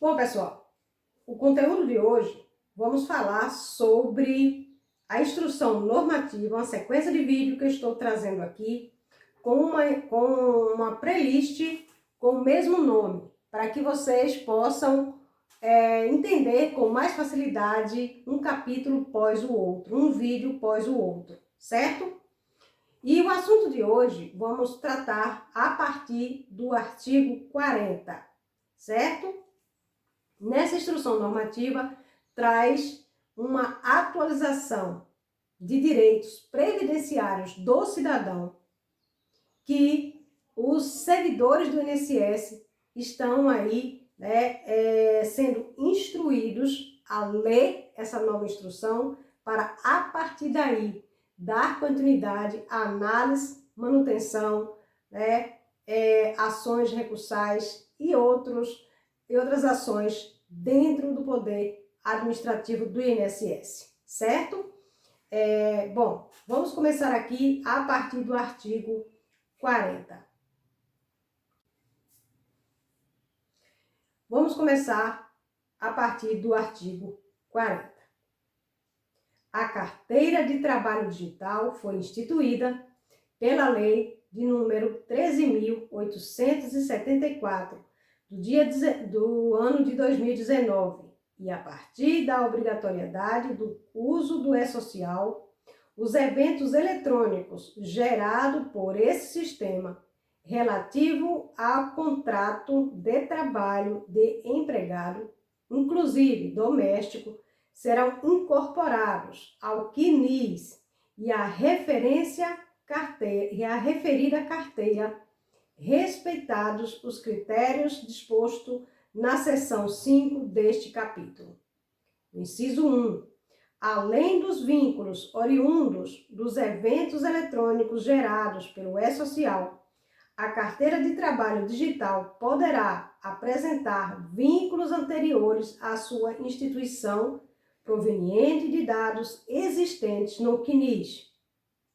Bom, pessoal, o conteúdo de hoje vamos falar sobre a instrução normativa, uma sequência de vídeo que eu estou trazendo aqui com uma playlist com o mesmo nome, para que vocês possam entender com mais facilidade um capítulo pós o outro, um vídeo pós o outro, certo? E o assunto de hoje vamos tratar a partir do artigo 40, certo? Nessa instrução normativa, traz uma atualização de direitos previdenciários do cidadão que os servidores do INSS estão aí, sendo instruídos a ler essa nova instrução para, a partir daí, dar continuidade à análise, manutenção, ações recursais e outras ações dentro do poder administrativo do INSS, certo? Bom, vamos começar aqui a partir do artigo 40. Vamos começar a partir do artigo 40. A carteira de trabalho digital foi instituída pela lei de número 13.874, do ano de 2019, e a partir da obrigatoriedade do uso do e-social, os eventos eletrônicos gerados por esse sistema relativo ao contrato de trabalho de empregado, inclusive doméstico, serão incorporados ao CNIS e a referida carteira, respeitados os critérios dispostos na seção 5 deste capítulo. Inciso 1. Além dos vínculos oriundos dos eventos eletrônicos gerados pelo e-social, a carteira de trabalho digital poderá apresentar vínculos anteriores à sua instituição proveniente de dados existentes no CNIS.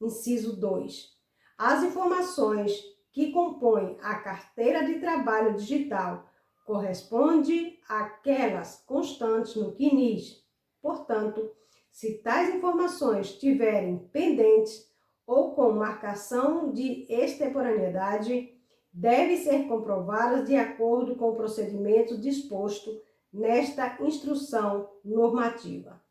Inciso 2. As informações que compõem a carteira de trabalho digital correspondem àquelas constantes no CNIS. Portanto, se tais informações estiverem pendentes ou com marcação de extemporaneidade, devem ser comprovadas de acordo com o procedimento disposto nesta instrução normativa.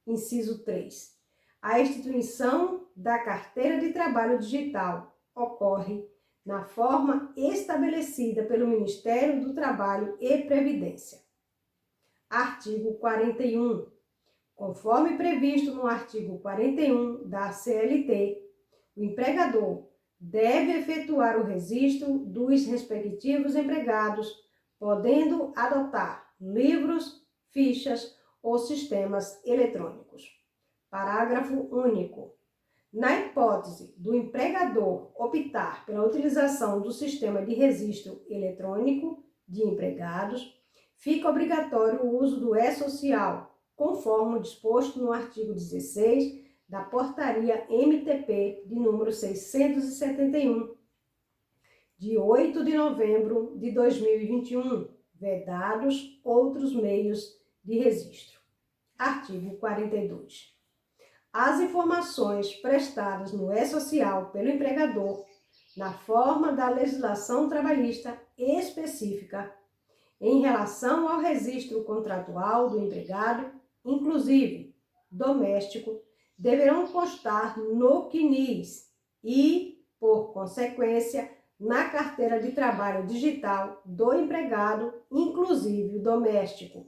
Inciso 3. A instituição da carteira de trabalho digital ocorre na forma estabelecida pelo Ministério do Trabalho e Previdência. Artigo 41. Conforme previsto no artigo 41 da CLT, o empregador deve efetuar o registro dos respectivos empregados, podendo adotar livros, fichas ou sistemas eletrônicos. Parágrafo único. Na hipótese do empregador optar pela utilização do sistema de registro eletrônico de empregados, fica obrigatório o uso do e-social, conforme o disposto no artigo 16 da Portaria MTP de número 671, de 8 de novembro de 2021, vedados outros meios de registro. Artigo 42. As informações prestadas no e-social pelo empregador, na forma da legislação trabalhista específica, em relação ao registro contratual do empregado, inclusive doméstico, deverão constar no CNIS e, por consequência, na carteira de trabalho digital do empregado, inclusive doméstico.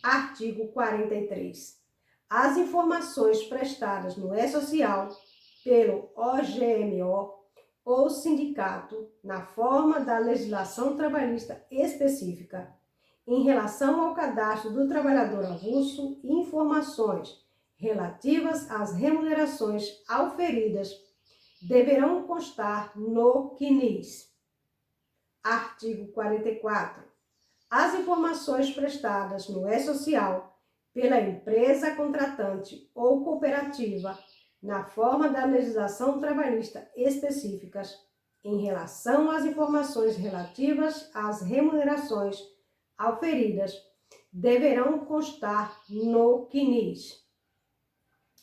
Artigo 43. As informações prestadas no e-social pelo OGMO ou sindicato, na forma da legislação trabalhista específica, em relação ao cadastro do trabalhador avulso e informações relativas às remunerações auferidas, deverão constar no CNIS. Artigo 44. As informações prestadas no e-social pela empresa contratante ou cooperativa, na forma da legislação trabalhista específicas, em relação às informações relativas às remunerações auferidas deverão constar no CNIS.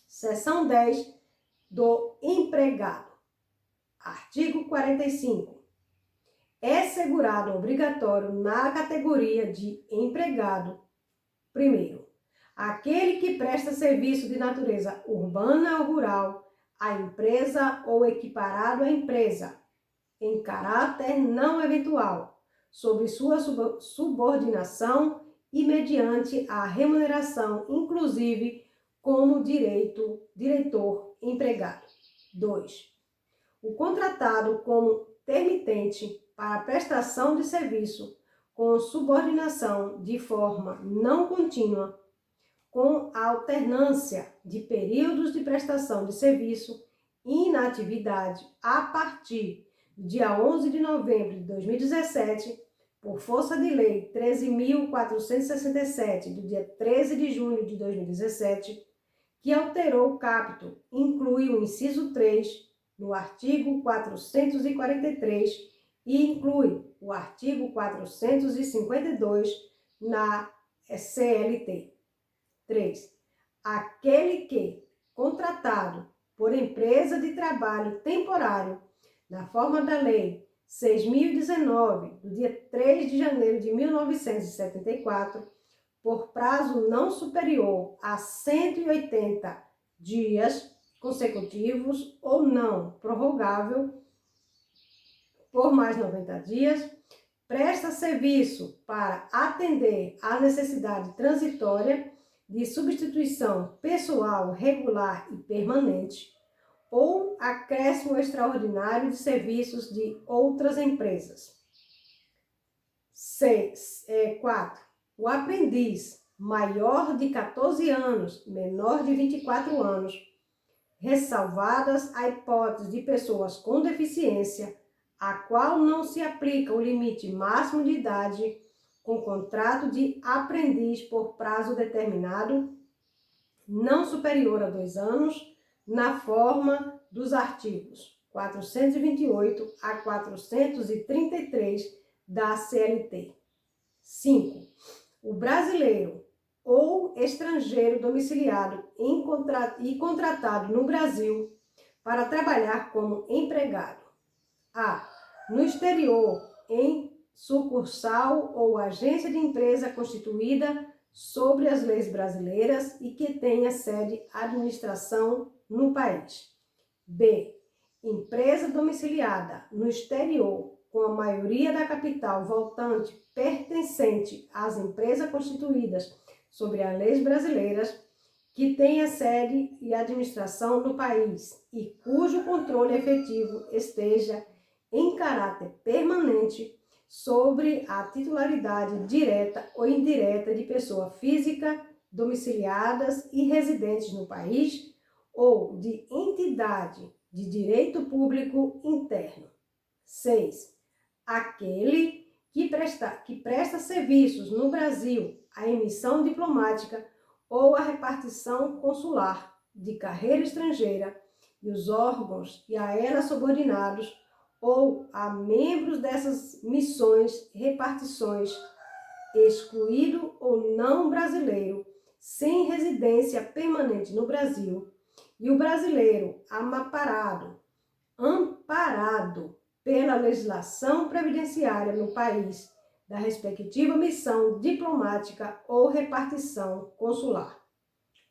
Seção 10 do empregado. Artigo 45. É segurado obrigatório na categoria de empregado, primeiro, aquele que presta serviço de natureza urbana ou rural à empresa ou equiparado à empresa, em caráter não eventual, sobre sua subordinação e mediante a remuneração, inclusive como diretor empregado. 2. O contratado como termitente para prestação de serviço com subordinação de forma não contínua, com alternância de períodos de prestação de serviço e inatividade a partir do dia 11 de novembro de 2017, por força de lei 13.467, do dia 13 de junho de 2017, que alterou o caput, inclui o inciso 3 no artigo 443 e inclui o artigo 452 na CLT. 3. Aquele que, contratado por empresa de trabalho temporário, na forma da Lei 6.019, do dia 3 de janeiro de 1974, por prazo não superior a 180 dias consecutivos ou não prorrogável por mais 90 dias, presta serviço para atender à necessidade transitória de substituição pessoal regular e permanente ou acréscimo extraordinário de serviços de outras empresas. 4. O aprendiz maior de 14 anos, menor de 24 anos, ressalvadas a hipótese de pessoas com deficiência, a qual não se aplica o limite máximo de idade, com contrato de aprendiz por prazo determinado, não superior a 2 anos, na forma dos artigos 428 a 433 da CLT. 5. O brasileiro ou estrangeiro domiciliado e contratado no Brasil para trabalhar como empregado. A. No exterior, em sucursal ou agência de empresa constituída sobre as leis brasileiras e que tenha sede administração no país. B. Empresa domiciliada no exterior com a maioria da capital voltante pertencente às empresas constituídas sobre as leis brasileiras que tenha sede e administração no país e cujo controle efetivo esteja em caráter permanente sobre a titularidade direta ou indireta de pessoa física domiciliadas e residentes no país ou de entidade de direito público interno. 6. Aquele que presta serviços no Brasil à emissão diplomática ou à repartição consular de carreira estrangeira e os órgãos e a ela subordinados ou a membros dessas missões, repartições, excluído ou não brasileiro, sem residência permanente no Brasil, e o brasileiro amparado pela legislação previdenciária no país da respectiva missão diplomática ou repartição consular.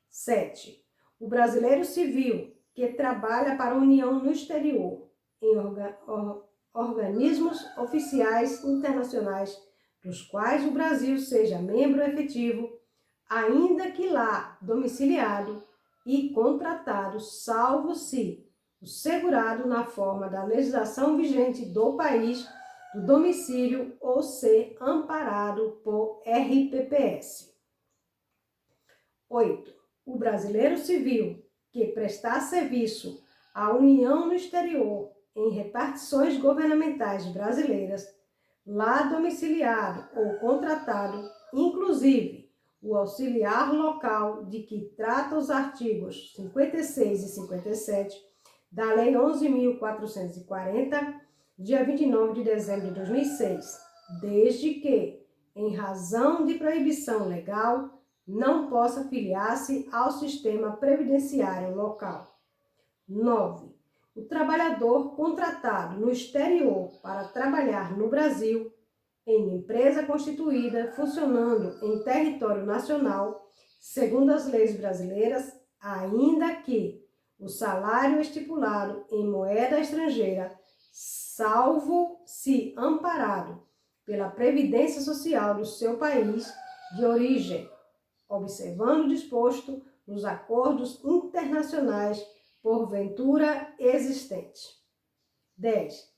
7. O brasileiro civil que trabalha para a União no exterior, em organismos oficiais internacionais dos quais o Brasil seja membro efetivo, ainda que lá domiciliado e contratado, salvo se o segurado na forma da legislação vigente do país do domicílio ou ser amparado por RPPS. 8. O brasileiro civil que prestar serviço à União no exterior em repartições governamentais brasileiras, lá domiciliado ou contratado, inclusive o auxiliar local de que trata os artigos 56 e 57 da Lei 11.440, dia 29 de dezembro de 2006, desde que em razão de proibição legal, não possa filiar-se ao sistema previdenciário local. 9. O trabalhador contratado no exterior para trabalhar no Brasil, em empresa constituída funcionando em território nacional, segundo as leis brasileiras, ainda que o salário estipulado em moeda estrangeira, salvo se amparado pela Previdência Social do seu país de origem, observando o disposto nos acordos internacionais porventura existente. 10.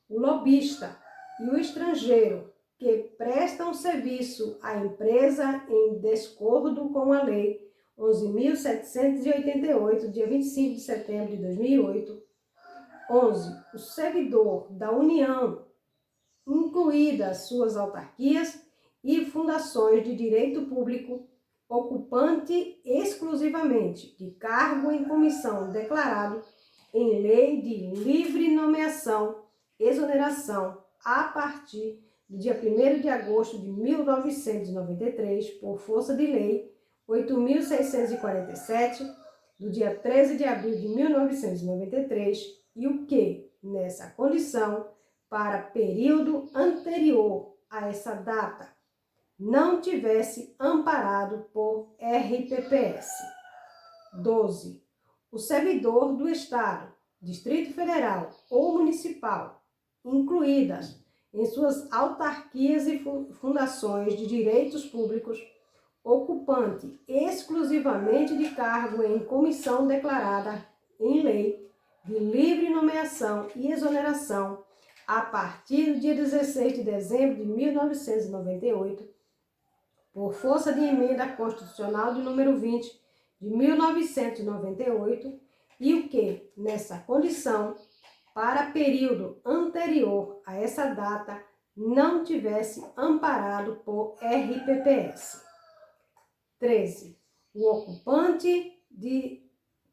O lobista e o estrangeiro que prestam serviço à empresa em descordo com a Lei 11.788, dia 25 de setembro de 2008. 11. O servidor da União, incluídas suas autarquias e fundações de direito público, ocupante exclusivamente de cargo em comissão declarado em lei de livre nomeação, exoneração, a partir do dia 1º de agosto de 1993, por força de lei 8.647, do dia 13 de abril de 1993, e o que, nessa condição, para período anterior a essa data, não tivesse amparado por RPPS. 12. O servidor do Estado, Distrito Federal ou Municipal, incluídas em suas autarquias e fundações de direitos públicos, ocupante exclusivamente de cargo em comissão declarada em lei de livre nomeação e exoneração a partir do dia 16 de dezembro de 1998, por força de emenda constitucional de número 20 de 1998, e o que, nessa condição, para período anterior a essa data, não tivesse amparado por RPPS. 13. O ocupante de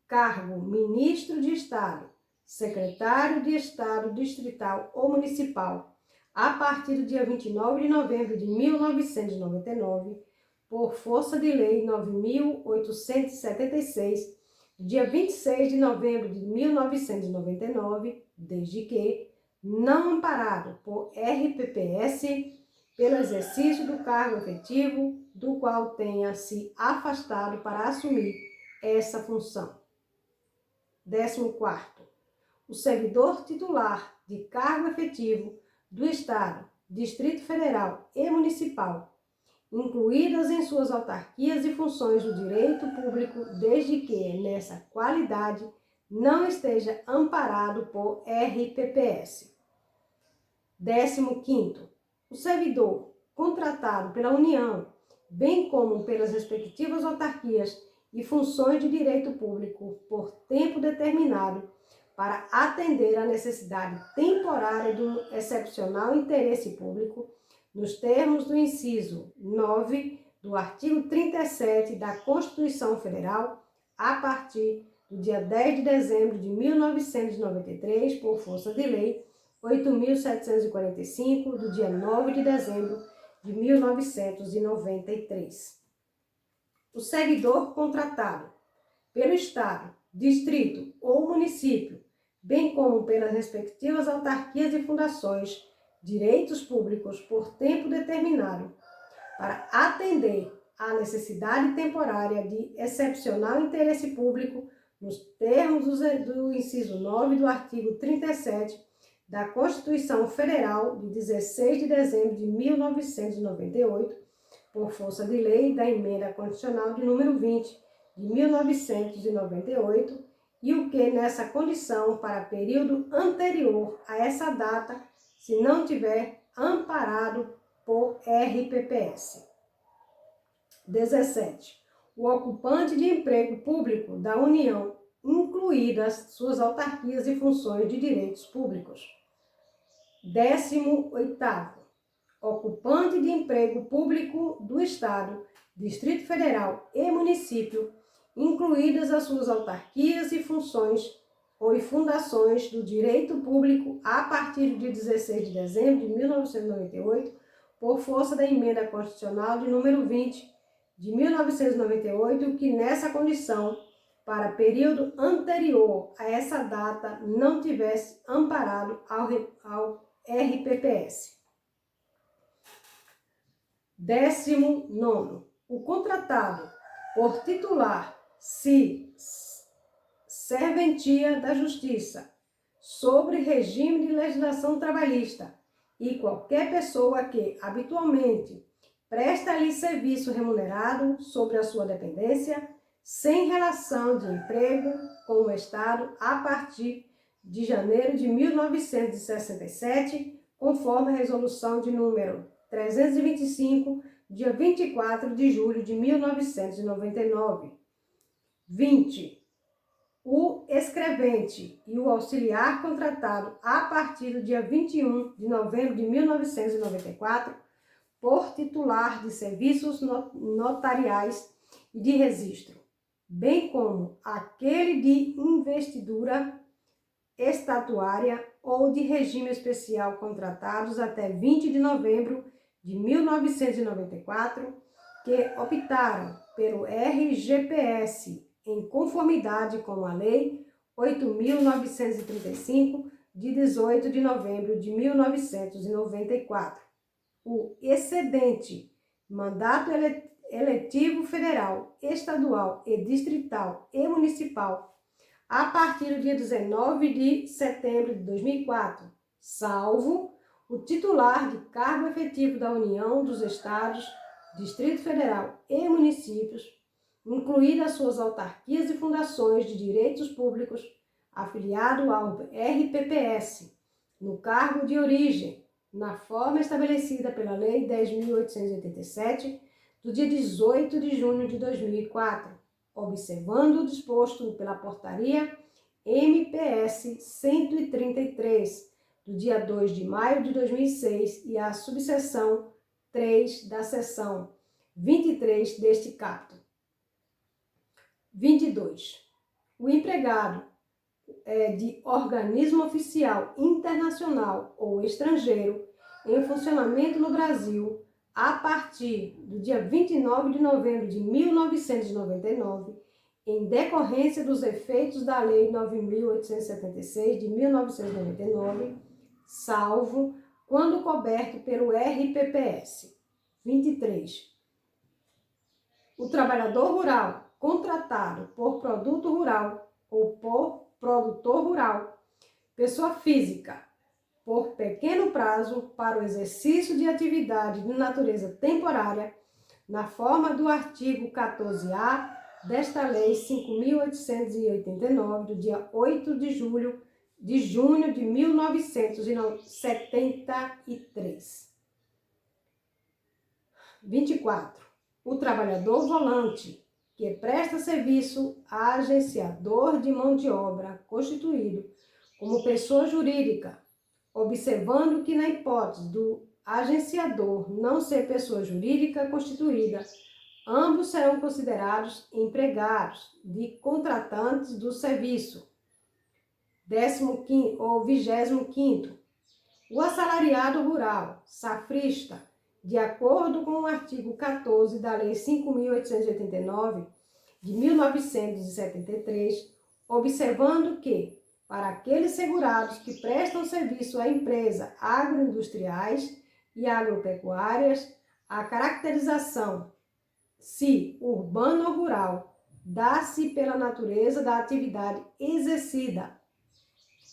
cargo ministro de Estado, secretário de Estado distrital ou municipal, a partir do dia 29 de novembro de 1999, por força de lei 9.876, dia 26 de novembro de 1999, desde que, não amparado por RPPS, pelo exercício do cargo efetivo, do qual tenha se afastado para assumir essa função. 14. O servidor titular de cargo efetivo do Estado, Distrito Federal e Municipal, incluídas em suas autarquias e funções do direito público, desde que, nessa qualidade, não esteja amparado por RPPS. 15. O servidor contratado pela União, bem como pelas respectivas autarquias e funções de direito público por tempo determinado, para atender à necessidade temporária do excepcional interesse público, nos termos do inciso 9 do artigo 37 da Constituição Federal, a partir do dia 10 de dezembro de 1993, por força de lei 8.745, do dia 9 de dezembro de 1993. O servidor contratado pelo Estado, Distrito ou Município, bem como pelas respectivas autarquias e fundações, direitos públicos por tempo determinado, para atender à necessidade temporária de excepcional interesse público, nos termos do inciso 9 do artigo 37 da Constituição Federal de 16 de dezembro de 1998, por força de lei da emenda constitucional de número 20 de 1998, e o que nessa condição para período anterior a essa data, se não tiver amparado por RPPS. 17. O ocupante de emprego público da União, incluídas suas autarquias e funções de direitos públicos. 18º. Ocupante de emprego público do Estado, Distrito Federal e Município, incluídas as suas autarquias e funções ou fundações do direito público a partir do dia 16 de dezembro de 1998, por força da Emenda Constitucional de número 20 de 1998, que nessa condição, para período anterior a essa data, não tivesse amparado ao RPPS. 19º. O contratado por titular se serventia da Justiça sobre regime de legislação trabalhista e qualquer pessoa que habitualmente presta-lhe serviço remunerado sobre a sua dependência, sem relação de emprego com o Estado a partir de janeiro de 1967, conforme a resolução de número 325, dia 24 de julho de 1999. 20. O escrevente e o auxiliar contratado a partir do dia 21 de novembro de 1994 por titular de serviços notariais e de registro, bem como aquele de investidura estatuária ou de regime especial contratados até 20 de novembro de 1994, que optaram pelo RGPS em conformidade com a Lei 8.935, de 18 de novembro de 1994. O excedente, mandato eletivo federal, estadual e distrital e municipal, a partir do dia 19 de setembro de 2004, salvo o titular de cargo efetivo da União, dos Estados, Distrito Federal e municípios, incluídas suas autarquias e fundações de direitos públicos, afiliado ao RPPS, no cargo de origem, na forma estabelecida pela Lei 10.887, do dia 18 de junho de 2004, observando o disposto pela Portaria MPS 133, do dia 2 de maio de 2006 e a subseção 3 da seção 23 deste caput. 22. O empregado de organismo oficial internacional ou estrangeiro em funcionamento no Brasil a partir do dia 29 de novembro de 1999, em decorrência dos efeitos da Lei 9.876 de 1999, salvo quando coberto pelo RPPS. 23. O trabalhador rural contratado por produto rural ou por produtor rural, pessoa física, por pequeno prazo para o exercício de atividade de natureza temporária, na forma do artigo 14A desta Lei 5.889, do dia 8 de junho de 1973. 24. O trabalhador volante, que presta serviço a agenciador de mão de obra constituído como pessoa jurídica, observando que, na hipótese do agenciador não ser pessoa jurídica constituída, ambos serão considerados empregados de contratantes do serviço. 25º. O assalariado rural, safrista, de acordo com o artigo 14 da Lei 5.889, de 1973, observando que, para aqueles segurados que prestam serviço a empresas agroindustriais e agropecuárias, a caracterização, se urbano ou rural, dá-se pela natureza da atividade exercida,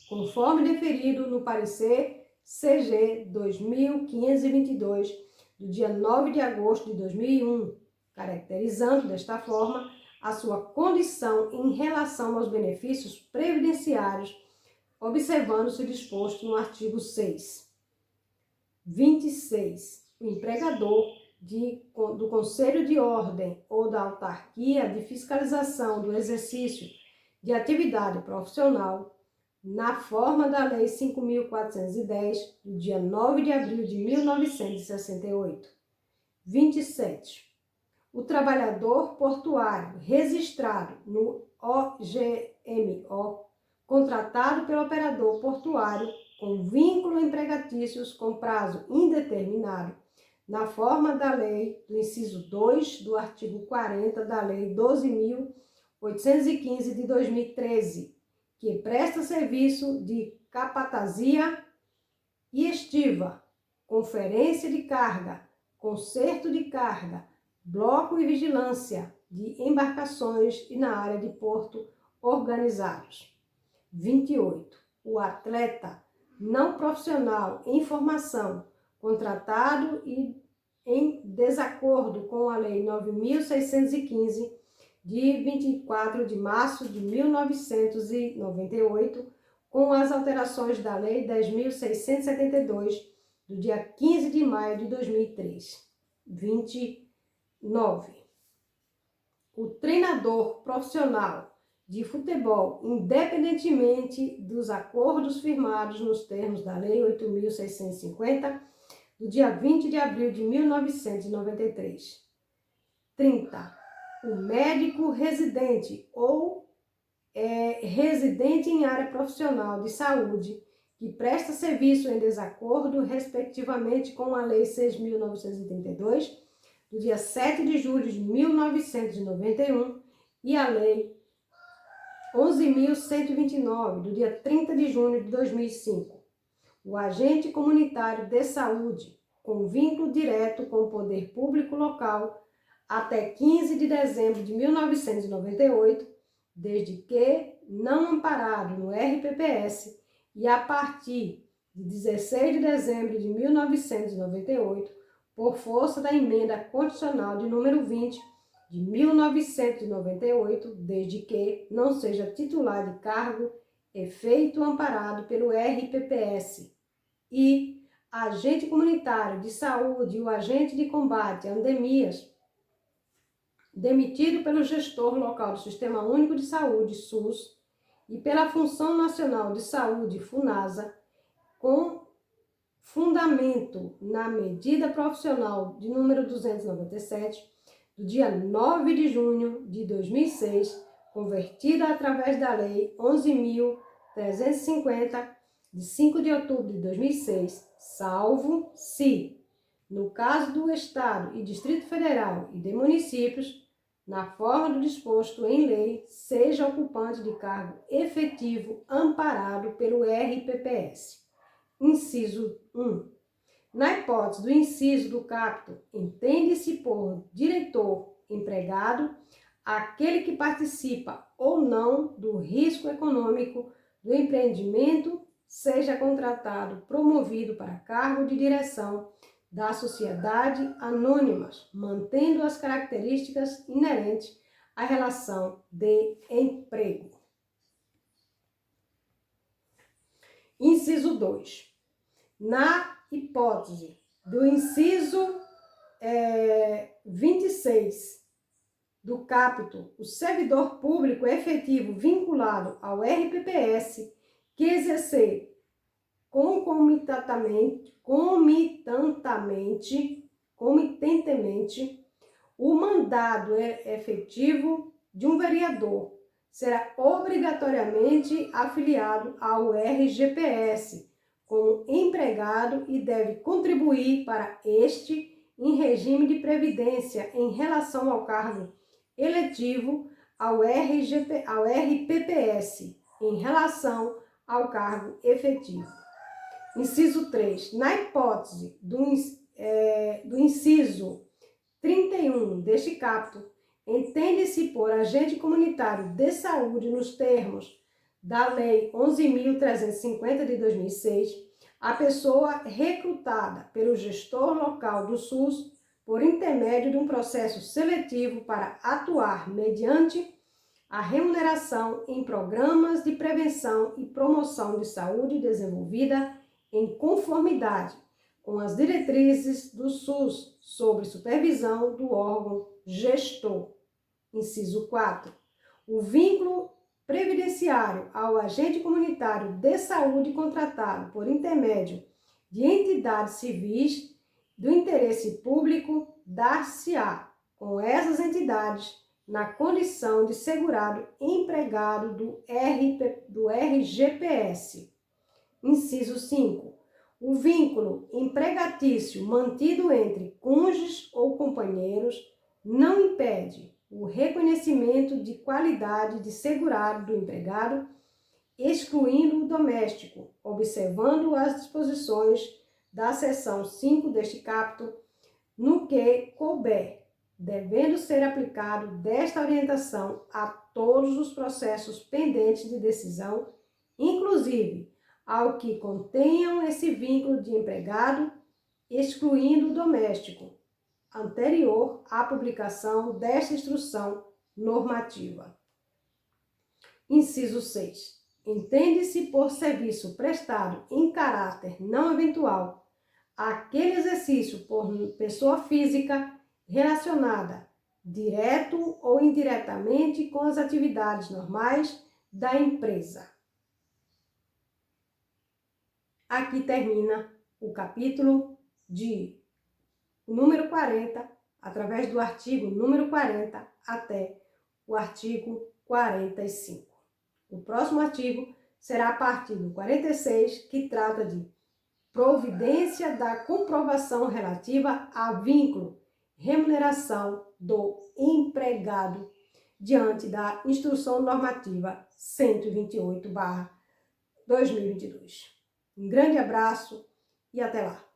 conforme deferido no parecer CG 2522, do dia 9 de agosto de 2001, caracterizando desta forma a sua condição em relação aos benefícios previdenciários, observando-se o disposto no artigo 6. 26. O empregador do Conselho de Ordem ou da Autarquia de Fiscalização do Exercício de Atividade Profissional, na forma da Lei 5.410, do dia 9 de abril de 1968. 27. O trabalhador portuário registrado no OGMO, contratado pelo operador portuário com vínculo empregatícios com prazo indeterminado, na forma da lei do inciso 2 do artigo 40 da Lei 12.815 de 2013, que presta serviço de capatazia e estiva, conferência de carga, conserto de carga, bloco e vigilância de embarcações e na área de porto organizados. 28. O atleta não profissional em formação, contratado e em desacordo com a Lei 9.615, de 24 de março de 1998, com as alterações da Lei 10.672, do dia 15 de maio de 2003. 29. O treinador profissional de futebol, independentemente dos acordos firmados nos termos da Lei 8.650, do dia 20 de abril de 1993. 30. O médico residente ou residente em área profissional de saúde que presta serviço em desacordo, respectivamente, com a Lei 6.932, do dia 7 de julho de 1991, e a Lei 11.129, do dia 30 de junho de 2005. O agente comunitário de saúde, com vínculo direto com o poder público local, até 15 de dezembro de 1998, desde que não amparado no RPPS, e a partir de 16 de dezembro de 1998, por força da emenda constitucional de número 20 de 1998, desde que não seja titular de cargo efeito amparado pelo RPPS, e agente comunitário de saúde e o agente de combate a endemias demitido pelo gestor local do Sistema Único de Saúde, SUS, e pela Função Nacional de Saúde, FUNASA, com fundamento na medida profissional de número 297, do dia 9 de junho de 2006, convertida através da Lei 11.350, de 5 de outubro de 2006, salvo se, no caso do Estado e Distrito Federal e de municípios, na forma do disposto em lei, seja ocupante de cargo efetivo amparado pelo RPPS. Inciso 1. Na hipótese do inciso do caput, entende-se por diretor empregado aquele que participa ou não do risco econômico do empreendimento, seja contratado, promovido para cargo de direção da sociedade anônimas, mantendo as características inerentes à relação de emprego. Inciso 2. Na hipótese do inciso 26 do caput, o servidor público efetivo vinculado ao RPPS que exercer concomitantemente o mandado efetivo de um vereador será obrigatoriamente afiliado ao RGPS como empregado e deve contribuir para este em regime de previdência em relação ao cargo eletivo ao RPPS em relação ao cargo efetivo. Inciso 3. Na hipótese do inciso 31 deste caput, entende-se por agente comunitário de saúde nos termos da Lei 11.350 de 2006, a pessoa recrutada pelo gestor local do SUS por intermédio de um processo seletivo para atuar mediante a remuneração em programas de prevenção e promoção de saúde desenvolvida em conformidade com as diretrizes do SUS sobre supervisão do órgão gestor. Inciso 4. O vínculo previdenciário ao agente comunitário de saúde contratado por intermédio de entidades civis do interesse público dar-se-á com essas entidades na condição de segurado empregado do RGPS. Inciso 5. O vínculo empregatício mantido entre cônjuges ou companheiros não impede o reconhecimento de qualidade de segurado do empregado, excluindo o doméstico, observando as disposições da seção 5 deste capítulo, no que couber, devendo ser aplicado desta orientação a todos os processos pendentes de decisão, inclusive ao que contenham esse vínculo de empregado, excluindo o doméstico, anterior à publicação desta instrução normativa. Inciso 6. Entende-se por serviço prestado em caráter não eventual aquele exercício por pessoa física relacionada, direto ou indiretamente, com as atividades normais da empresa. Aqui termina o capítulo de número 40, através do artigo número 40 até o artigo 45. O próximo artigo será a partir do 46, que trata de providência da comprovação relativa a vínculo, remuneração do empregado, diante da Instrução Normativa 128/2022. Um grande abraço e até lá!